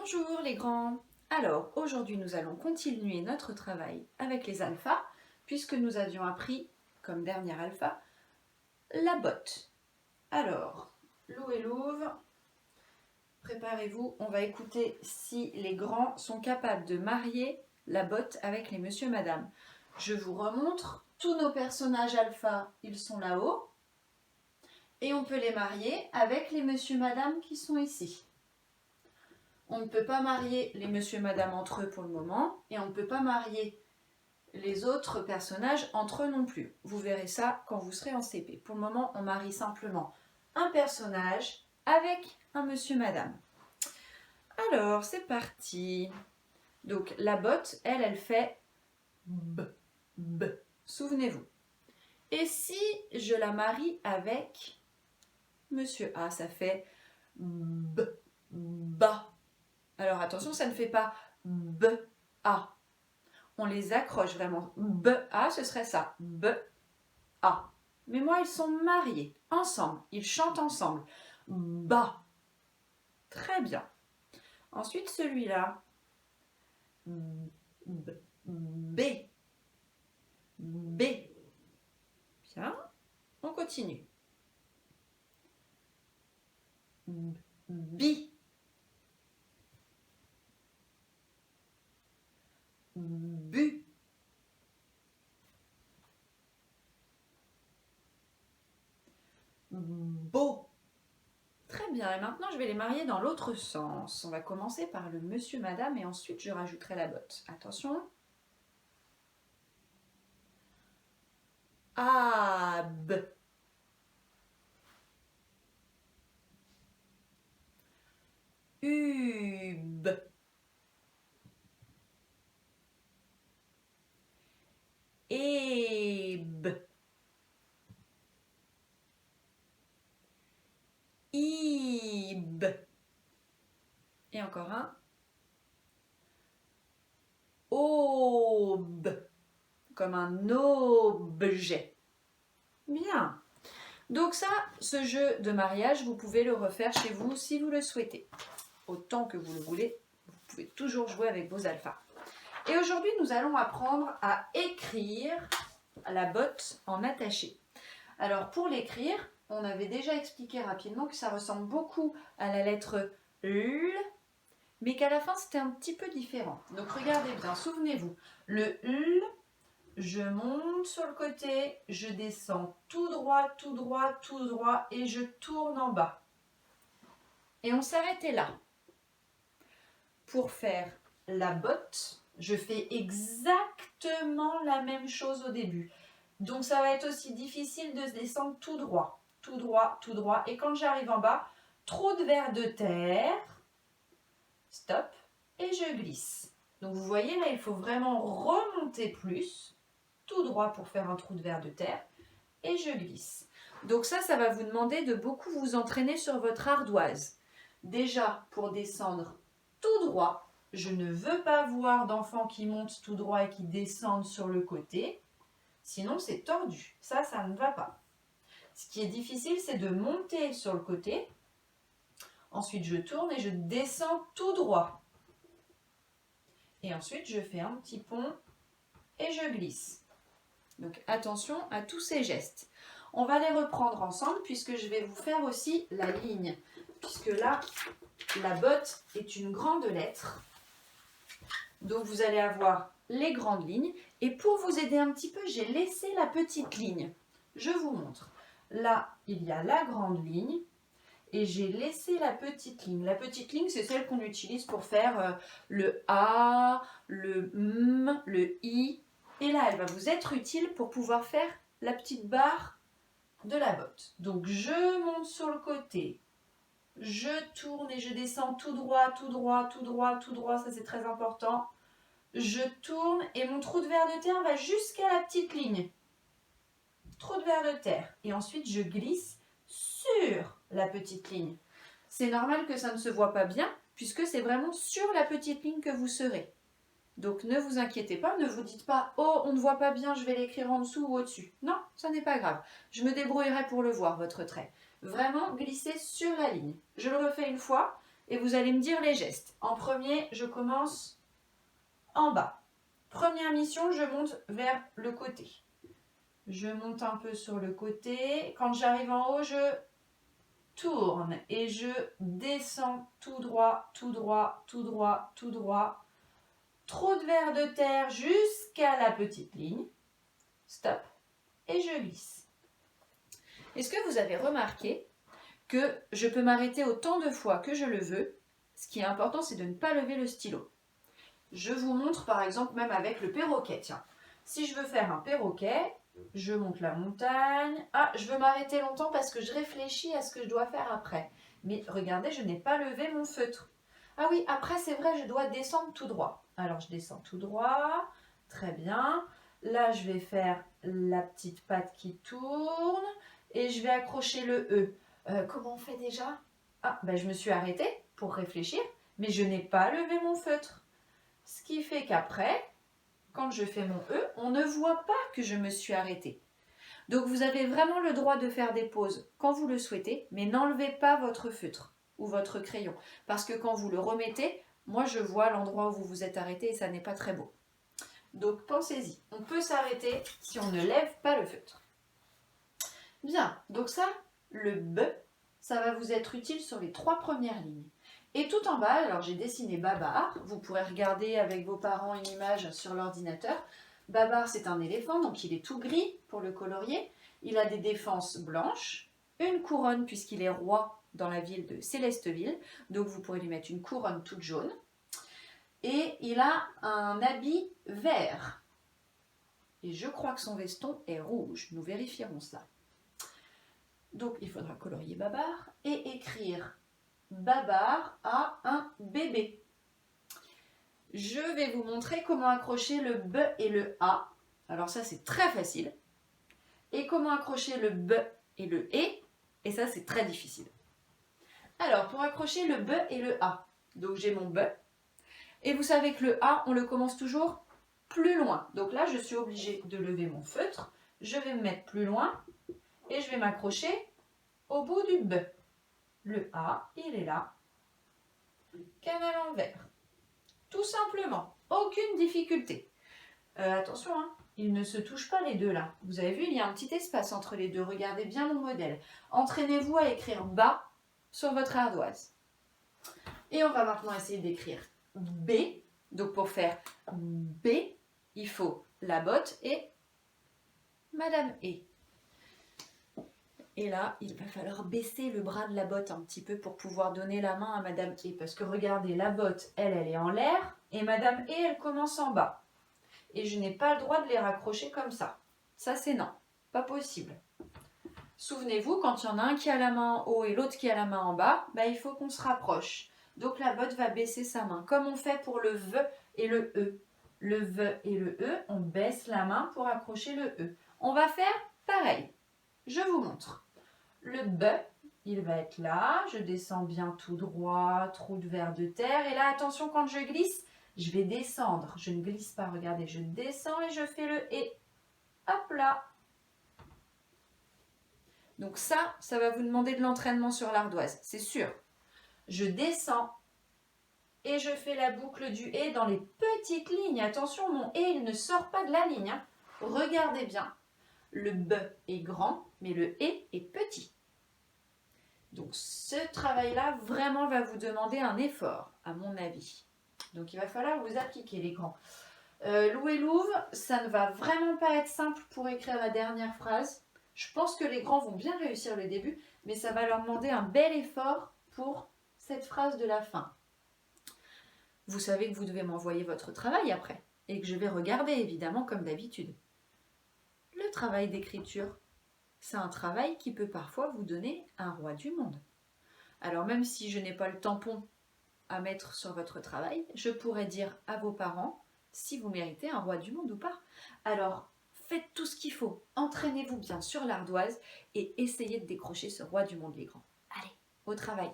Bonjour les grands. Alors aujourd'hui nous allons continuer notre travail avec les alphas puisque nous avions appris comme dernier alpha la botte. Alors Lou et Louve, préparez-vous, on va écouter si les grands sont capables de marier la botte avec les monsieur madame. Je vous remontre, tous nos personnages alpha ils sont là-haut et on peut les marier avec les monsieur madame qui sont ici. On ne peut pas marier les monsieur madame entre eux pour le moment et on ne peut pas marier les autres personnages entre eux non plus. Vous verrez ça quand vous serez en CP. Pour le moment, on marie simplement un personnage avec un monsieur madame. Alors, c'est parti. Donc, la botte, elle fait B, B. Souvenez-vous. Et si je la marie avec monsieur A, ça fait B, ba. Alors attention, ça ne fait pas B-A. On les accroche vraiment. B-A, ce serait ça. B-A. Mais moi, ils sont mariés, ensemble. Ils chantent ensemble. Ba. Très bien. Ensuite, celui-là. B. B. B. Bien. On continue. Bi. Bu. Beau. Très bien, et maintenant je vais les marier dans l'autre sens. On va commencer par le monsieur, madame, et ensuite je rajouterai la botte. Attention. Ab. Ub. Eb. Ib. Et encore un. Aube. Comme un objet. Bien. Donc ça, ce jeu de mariage, vous pouvez le refaire chez vous si vous le souhaitez. Autant que vous le voulez, vous pouvez toujours jouer avec vos alphas. Et aujourd'hui, nous allons apprendre à écrire la botte en attaché. Alors, pour l'écrire, on avait déjà expliqué rapidement que ça ressemble beaucoup à la lettre L, mais qu'à la fin, c'était un petit peu différent. Donc, regardez bien, souvenez-vous, le L, je monte sur le côté, je descends tout droit, tout droit, tout droit, et je tourne en bas. Et on s'arrêtait là. Pour faire la botte, je fais exactement la même chose au début. Donc ça va être aussi difficile de descendre tout droit, tout droit, tout droit. Et quand j'arrive en bas, trou de vers de terre, stop, et je glisse. Donc vous voyez là, il faut vraiment remonter plus, tout droit pour faire un trou de vers de terre, et je glisse. Donc ça va vous demander de beaucoup vous entraîner sur votre ardoise. Déjà, pour descendre tout droit, je ne veux pas voir d'enfants qui montent tout droit et qui descendent sur le côté, sinon c'est tordu, ça ne va pas. Ce qui est difficile, c'est de monter sur le côté, ensuite je tourne et je descends tout droit. Et ensuite je fais un petit pont et je glisse. Donc attention à tous ces gestes. On va les reprendre ensemble puisque je vais vous faire aussi la ligne. Puisque là, la botte est une grande lettre. Donc vous allez avoir les grandes lignes. Et pour vous aider un petit peu, j'ai laissé la petite ligne. Je vous montre. Là, il y a la grande ligne. Et j'ai laissé la petite ligne. La petite ligne, c'est celle qu'on utilise pour faire le A, le M, le I. Et là, elle va vous être utile pour pouvoir faire la petite barre de la botte. Donc je monte sur le côté. Je tourne et je descends tout droit, tout droit, tout droit, tout droit. Ça, c'est très important. Je tourne et mon trou de vers de terre va jusqu'à la petite ligne. Trou de vers de terre. Et ensuite, je glisse sur la petite ligne. C'est normal que ça ne se voit pas bien puisque c'est vraiment sur la petite ligne que vous serez. Donc, ne vous inquiétez pas. Ne vous dites pas « Oh, on ne voit pas bien, je vais l'écrire en dessous ou au-dessus. » Non, ça n'est pas grave. Je me débrouillerai pour le voir, votre trait. Vraiment, glissez sur la ligne. Je le refais une fois. et vous allez me dire les gestes. En premier, je commence en bas. Première mission, je monte vers le côté. Je monte un peu sur le côté. Quand j'arrive en haut, je tourne et je descends tout droit, tout droit, tout droit, tout droit. Trou de vers de terre jusqu'à la petite ligne. Stop. Et je glisse. Est-ce que vous avez remarqué que je peux m'arrêter autant de fois que je le veux? Ce qui est important, c'est de ne pas lever le stylo. Je vous montre par exemple même avec le perroquet. Tiens, si je veux faire un perroquet, je monte la montagne. Ah, je veux m'arrêter longtemps parce que je réfléchis à ce que je dois faire après. Mais regardez, je n'ai pas levé mon feutre. Ah oui, après c'est vrai, je dois descendre tout droit. Alors je descends tout droit, très bien. Là, je vais faire la petite patte qui tourne et je vais accrocher le E. Comment on fait déjà? Ah, ben je me suis arrêtée pour réfléchir, mais je n'ai pas levé mon feutre. Ce qui fait qu'après, quand je fais mon E, on ne voit pas que je me suis arrêtée. Donc vous avez vraiment le droit de faire des pauses quand vous le souhaitez, mais n'enlevez pas votre feutre ou votre crayon. Parce que quand vous le remettez, moi je vois l'endroit où vous vous êtes arrêté et ça n'est pas très beau. Donc pensez-y, on peut s'arrêter si on ne lève pas le feutre. Bien, donc ça, le B, ça va vous être utile sur les 3 premières lignes. Et tout en bas, alors j'ai dessiné Babar, vous pourrez regarder avec vos parents une image sur l'ordinateur. Babar, c'est un éléphant, donc il est tout gris pour le colorier. Il a des défenses blanches, une couronne puisqu'il est roi dans la ville de Célesteville, donc vous pourrez lui mettre une couronne toute jaune. Et il a un habit vert. Et je crois que son veston est rouge, nous vérifierons cela. Donc il faudra colorier Babar et écrire Babar a un bébé. Je vais vous montrer comment accrocher le B et le A. Alors ça c'est très facile. Et comment accrocher le B et le E. Et ça c'est très difficile. Alors pour accrocher le B et le A. Donc j'ai mon B. Et vous savez que le A on le commence toujours plus loin. Donc là je suis obligée de lever mon feutre. Je vais me mettre plus loin. Et je vais m'accrocher au bout du B. Le A, il est là. Canal envers. Tout simplement. Aucune difficulté. Attention, hein, ils ne se touchent pas les deux là. Vous avez vu, il y a un petit espace entre les deux. Regardez bien mon modèle. Entraînez-vous à écrire bas sur votre ardoise. Et on va maintenant essayer d'écrire B. Donc pour faire B, il faut la botte et Madame E. Et là, il va falloir baisser le bras de la botte un petit peu pour pouvoir donner la main à Madame E. Parce que regardez, la botte, elle est en l'air. Et Madame E, elle commence en bas. Et je n'ai pas le droit de les raccrocher comme ça. Ça, c'est non. Pas possible. Souvenez-vous, quand il y en a un qui a la main en haut et l'autre qui a la main en bas, bah, il faut qu'on se rapproche. Donc la botte va baisser sa main. Comme on fait pour le V et le E. Le V et le E, on baisse la main pour accrocher le E. On va faire pareil. Je vous montre. Le B, il va être là. Je descends bien tout droit, trou de vers de terre. Et là, attention, quand je glisse, je vais descendre. Je ne glisse pas, regardez. Je descends et je fais le E. Hop là. Donc ça va vous demander de l'entraînement sur l'ardoise, c'est sûr. Je descends et je fais la boucle du E dans les petites lignes. Attention, mon E, il ne sort pas de la ligne. Hein. Regardez bien. Le B est grand, mais le E est petit. Donc ce travail-là, vraiment, va vous demander un effort, à mon avis. Donc il va falloir vous appliquer les grands. Lou et Louve, ça ne va vraiment pas être simple pour écrire la dernière phrase. Je pense que les grands vont bien réussir le début, mais ça va leur demander un bel effort pour cette phrase de la fin. Vous savez que vous devez m'envoyer votre travail après, et que je vais regarder évidemment comme d'habitude. Le travail d'écriture, c'est un travail qui peut parfois vous donner un roi du monde. Alors même si je n'ai pas le tampon à mettre sur votre travail, je pourrais dire à vos parents si vous méritez un roi du monde ou pas. Alors faites tout ce qu'il faut, entraînez-vous bien sur l'ardoise et essayez de décrocher ce roi du monde les grands. Allez, au travail!